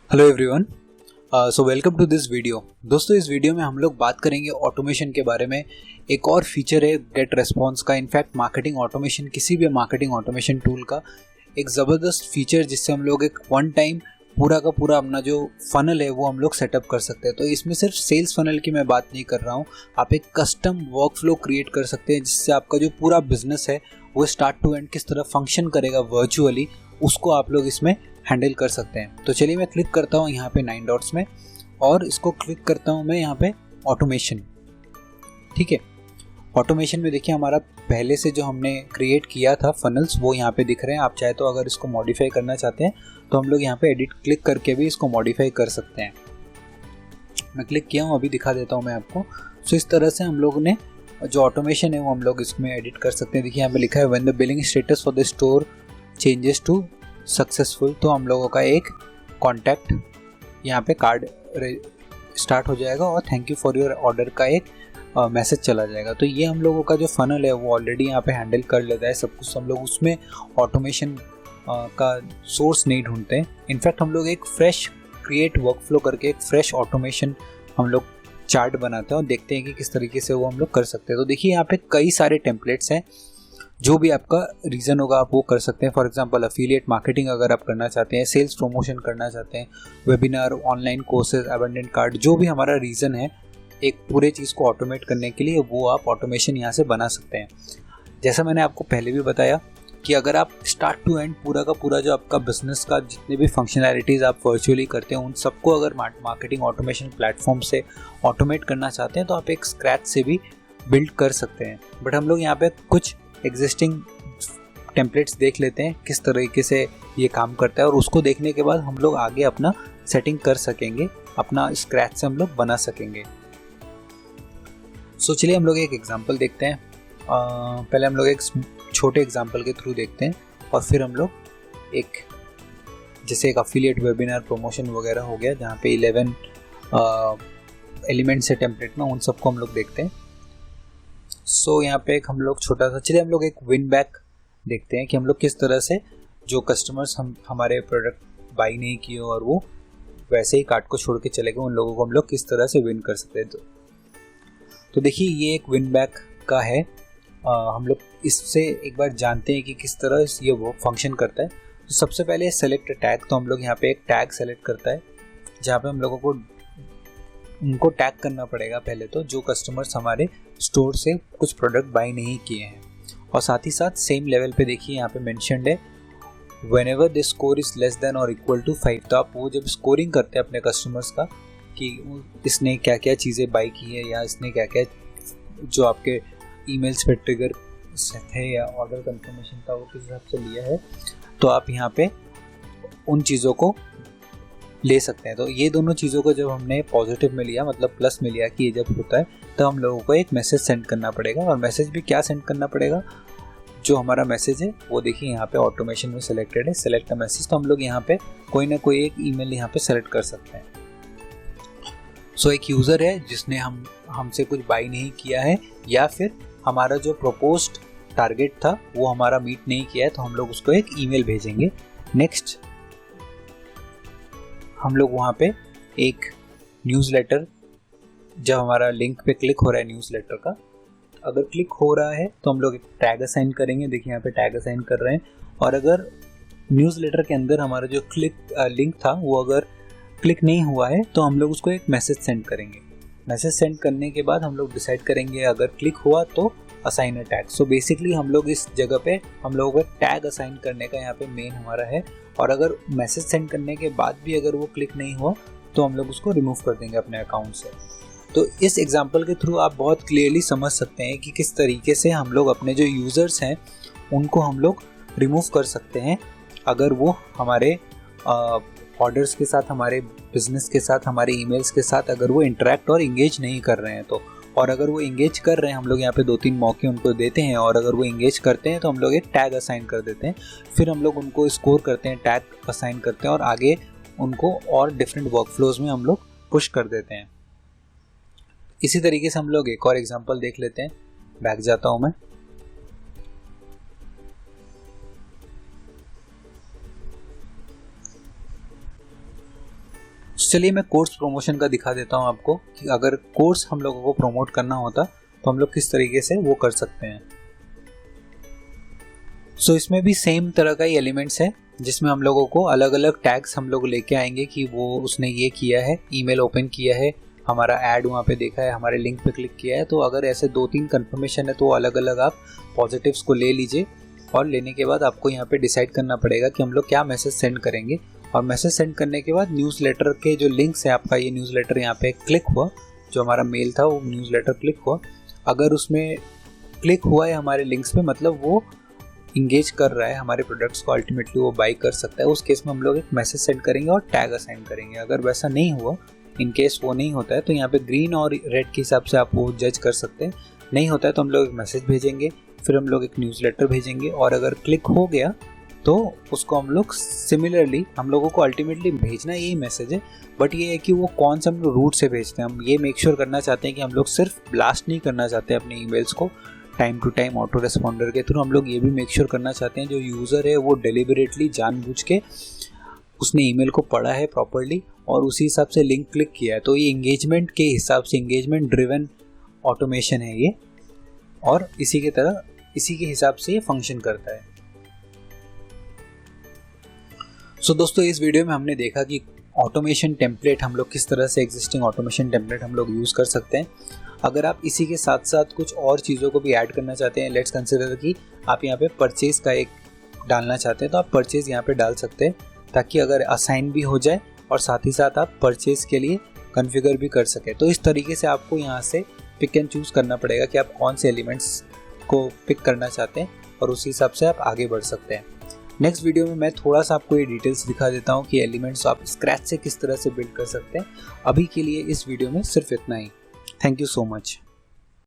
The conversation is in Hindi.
Hello everyone, so welcome to this video. दोस्तों, इस वीडियो में हम लोग बात करेंगे ऑटोमेशन के बारे में। एक और फीचर है गेट रेस्पॉन्स का। इनफैक्ट मार्केटिंग ऑटोमेशन, किसी भी मार्केटिंग ऑटोमेशन टूल का एक ज़बरदस्त फीचर जिससे हम लोग एक वन टाइम पूरा का पूरा अपना जो फनल है वो हम लोग सेटअप कर सकते हैं। तो इसमें सिर्फ सेल्स फनल की मैं बात नहीं कर रहा हूँ, आप एक कस्टम वर्क फ्लो क्रिएट कर सकते हैं जिससे आपका जो पूरा बिजनेस है वो स्टार्ट टू एंड किस तरह फंक्शन करेगा वर्चुअली, उसको आप लोग इसमें हैंडल कर सकते हैं। तो चलिए मैं क्लिक करता हूँ यहाँ पे 9 डॉट्स में और इसको क्लिक करता हूँ मैं यहाँ पे ऑटोमेशन। ठीक है, ऑटोमेशन में देखिए हमारा पहले से जो हमने क्रिएट किया था फनल्स वो यहाँ पे दिख रहे हैं। आप चाहे तो अगर इसको मॉडिफाई करना चाहते हैं तो हम लोग यहाँ पे एडिट क्लिक करके भी इसको मॉडिफाई कर सकते हैं। मैं क्लिक किया हूँ, अभी दिखा देता हूँ मैं आपको। सो इस तरह से हम लोग ने जो ऑटोमेशन है वो हम लोग इसमें एडिट कर सकते हैं। देखिए यहाँ पे लिखा है when the billing status for the store changes to successful, तो हम लोगों का एक कॉन्टैक्ट यहाँ पे कार्ड स्टार्ट हो जाएगा और thank you for your order का एक मैसेज चला जाएगा। तो ये हम लोगों का जो फनल है वो ऑलरेडी यहाँ पे हैंडल कर लेता है सब कुछ। हम लोग उसमें ऑटोमेशन का सोर्स नहीं ढूंढते हैं। इनफैक्ट हम लोग एक फ्रेश क्रिएट वर्क फ्लो करके एक फ्रेश ऑटोमेशन हम लोग चार्ट बनाते हैं और देखते हैं कि किस तरीके से वो हम लोग कर सकते हैं। तो देखिए यहाँ पे कई सारे टेम्पलेट्स हैं, जो भी आपका रीज़न होगा आप वो कर सकते हैं। फॉर एग्जांपल अफिलिएट मार्केटिंग अगर आप करना चाहते हैं, सेल्स प्रमोशन करना चाहते हैं, webinar, online courses, abundant card, जो भी हमारा रीज़न है एक पूरे चीज़ को ऑटोमेट करने के लिए, वो आप ऑटोमेशन यहाँ से बना सकते हैं। जैसा मैंने आपको पहले भी बताया कि अगर आप स्टार्ट टू एंड पूरा का पूरा जो आपका बिजनेस का जितने भी फंक्शनैलिटीज़ आप वर्चुअली करते हैं उन सबको अगर मार्केटिंग ऑटोमेशन प्लेटफॉर्म से ऑटोमेट करना चाहते हैं तो आप एक स्क्रैच से भी बिल्ड कर सकते हैं। बट हम लोग यहाँ पे कुछ एग्जिस्टिंग टेम्पलेट्स देख लेते हैं किस तरीके से ये काम करता है और उसको देखने के बाद हम लोग आगे अपना सेटिंग कर सकेंगे, अपना स्क्रैच से हम लोग बना सकेंगे। सो चलिए हम लोग एक एग्जांपल देखते हैं। पहले हम लोग एक छोटे एग्जांपल के थ्रू देखते हैं और फिर हम लोग एक जैसे एक अफिलिएट वेबिनार प्रमोशन वगैरह हो गया जहाँ पे 11 एलिमेंट्स है टेम्पलेट में, उन सबको हम लोग देखते हैं। सो यहाँ पे एक हम लोग छोटा सा, चलिए हम लोग एक विन बैक देखते हैं कि हम लोग किस तरह से जो कस्टमर्स हमारे प्रोडक्ट बाई नहीं किए और वो वैसे ही कार्ट को छोड़ के चले गए, उन लोगों को हम लोग किस तरह से विन कर सकते हैं। तो देखिए ये एक विन बैक का है। हम लोग इससे एक बार जानते हैं कि किस तरह ये वो फंक्शन करता है। तो सबसे पहले सेलेक्ट टैग, तो हम लोग यहाँ पे एक टैग सेलेक्ट करता है जहाँ पे हम लोगों को उनको टैग करना पड़ेगा पहले तो, जो कस्टमर्स हमारे स्टोर से कुछ प्रोडक्ट बाई नहीं किए हैं। और साथ ही साथ सेम लेवल पे देखिए यहाँ पे मेंशन्ड है whenever the score is less than और इक्वल टू 5। तो आप वो जब स्कोरिंग करते हैं अपने कस्टमर्स का कि इसने क्या क्या चीज़ें बाई की है या इसने क्या क्या जो आपके ईमेल्स पे ट्रिगर थे या ऑर्डर कंफर्मेशन था वो किस हिसाब से लिया है, तो आप यहाँ पे उन चीज़ों को ले सकते हैं। तो ये दोनों चीज़ों को जब हमने पॉजिटिव में लिया, मतलब प्लस में लिया कि ये जब होता है तो हम लोगों को एक मैसेज सेंड करना पड़ेगा। और मैसेज भी क्या सेंड करना पड़ेगा, जो हमारा मैसेज है वो देखिए यहाँ पे ऑटोमेशन में सिलेक्टेड है, सेलेक्ट अ मैसेज। तो हम लोग यहाँ पे कोई ना कोई एक ईमेल यहाँ पे सेलेक्ट कर सकते हैं। सो एक यूज़र है जिसने हमसे कुछ बाई नहीं किया है या फिर हमारा जो प्रपोज्ड टारगेट था वो हमारा मीट नहीं किया है, तो हम लोग उसको एक ईमेल भेजेंगे। नेक्स्ट हम लोग वहाँ पे एक न्यूज़लेटर, जब हमारा लिंक पे क्लिक हो रहा है न्यूज़लेटर का, अगर क्लिक हो रहा है तो हम लोग एक टैग असाइन करेंगे। देखिए यहाँ पे टैग असाइन कर रहे हैं। और अगर न्यूज़लेटर के अंदर हमारा जो लिंक था वो अगर क्लिक नहीं हुआ है तो हम लोग उसको एक मैसेज सेंड करेंगे। मैसेज सेंड करने के बाद हम लोग डिसाइड करेंगे अगर क्लिक हुआ तो assign a tag. So basically हम लोग इस जगह पे हम लोगों को टैग असाइन करने का यहाँ पे मेन हमारा है। और अगर मैसेज सेंड करने के बाद भी अगर वो क्लिक नहीं हुआ तो हम लोग उसको रिमूव कर देंगे अपने अकाउंट से। तो इस एग्जांपल के थ्रू आप बहुत क्लियरली समझ सकते हैं कि किस तरीके से हम लोग अपने जो यूज़र्स हैं उनको हम लोग रिमूव कर सकते हैं अगर वो हमारे ऑर्डर्स के साथ, हमारे बिजनेस के साथ, हमारे ईमेल्स के साथ अगर वो इंटरेक्ट और इंगेज नहीं कर रहे हैं तो। और अगर वो इंगेज कर रहे हैं, हम लोग यहाँ पे 2-3 मौके उनको देते हैं और अगर वो इंगेज करते हैं तो हम लोग एक टैग असाइन कर देते हैं। फिर हम लोग उनको स्कोर करते हैं, टैग असाइन करते हैं और आगे उनको और डिफरेंट वर्कफ्लोज में हम लोग पुश कर देते हैं। इसी तरीके से हम लोग एक और एग्जांपल देख लेते हैं। बैक जाता हूँ मैं। चलिए मैं कोर्स प्रमोशन का दिखा देता हूँ आपको कि अगर कोर्स हम लोगों को प्रमोट करना होता तो हम लोग किस तरीके से वो कर सकते हैं। सो इसमें भी सेम तरह का ही एलिमेंट्स है जिसमें हम लोगों को अलग अलग टैग्स हम लोग लेके आएंगे कि वो उसने ये किया है, ईमेल ओपन किया है, हमारा ऐड वहाँ पे देखा है, हमारे लिंक पे क्लिक किया है। तो अगर ऐसे 2-3 कंफर्मेशन है तो अलग अलग आप पॉजिटिव्स को ले लीजिए और लेने के बाद आपको यहाँ पे डिसाइड करना पड़ेगा कि हम लोग क्या मैसेज सेंड करेंगे। और मैसेज सेंड करने के बाद न्यूज़लेटर के जो लिंक्स है, आपका ये न्यूज़लेटर यहाँ पे क्लिक हुआ, जो हमारा मेल था वो न्यूज़लेटर क्लिक हुआ, अगर उसमें क्लिक हुआ है हमारे लिंक्स पे मतलब वो इंगेज कर रहा है हमारे प्रोडक्ट्स को, अल्टीमेटली वो बाई कर सकता है। उस केस में हम लोग एक मैसेज सेंड करेंगे और टैग असाइन करेंगे। अगर वैसा नहीं हुआ, इन केस वो नहीं होता है, तो यहाँ पे ग्रीन और रेड के हिसाब से आप वो जज कर सकते हैं। नहीं होता है तो हम लोग एक मैसेज भेजेंगे, फिर हम लोग एक न्यूज़लेटर भेजेंगे और अगर क्लिक हो गया तो उसको हम लोग सिमिलरली, हम लोगों को अल्टीमेटली भेजना यही मैसेज है, बट ये है कि वो कौन सा हम लोग रूट से भेजते हैं। हम ये मेक श्योर करना चाहते हैं कि हम लोग सिर्फ ब्लास्ट नहीं करना चाहते अपने ईमेल्स को time to time auto responder के थ्रू। हम लोग ये भी मेक श्योर करना चाहते हैं जो यूज़र है वो डेलिबरेटली जानबूझ के उसने ईमेल को पढ़ा है प्रॉपर्ली और उसी हिसाब से लिंक क्लिक किया है। तो ये इंगेजमेंट के हिसाब से इंगेजमेंट ड्रिवन ऑटोमेशन है ये, और इसी के हिसाब से ये फंक्शन करता है। सो दोस्तों इस वीडियो में हमने देखा कि ऑटोमेशन टेम्पलेट हम लोग किस तरह से, एग्जिस्टिंग ऑटोमेशन टेम्पलेट हम लोग यूज़ कर सकते हैं। अगर आप इसी के साथ साथ कुछ और चीज़ों को भी ऐड करना चाहते हैं, लेट्स कंसिडर कि आप यहाँ पे परचेज़ का एक डालना चाहते हैं, तो आप परचेज़ यहाँ पे डाल सकते हैं ताकि अगर असाइन भी हो जाए और साथ ही साथ आप परचेज़ के लिए कॉन्फ़िगर भी कर सकें। तो इस तरीके से आपको यहाँ से पिक एंड चूज़ करना पड़ेगा कि आप कौन से एलिमेंट्स को पिक करना चाहते हैं और उसी हिसाब से आप आगे बढ़ सकते हैं। नेक्स्ट वीडियो में मैं थोड़ा सा आपको ये डिटेल्स दिखा देता हूँ कि एलिमेंट्स आप स्क्रैच से किस तरह से बिल्ड कर सकते हैं। अभी के लिए इस वीडियो में सिर्फ इतना ही। Thank you so much.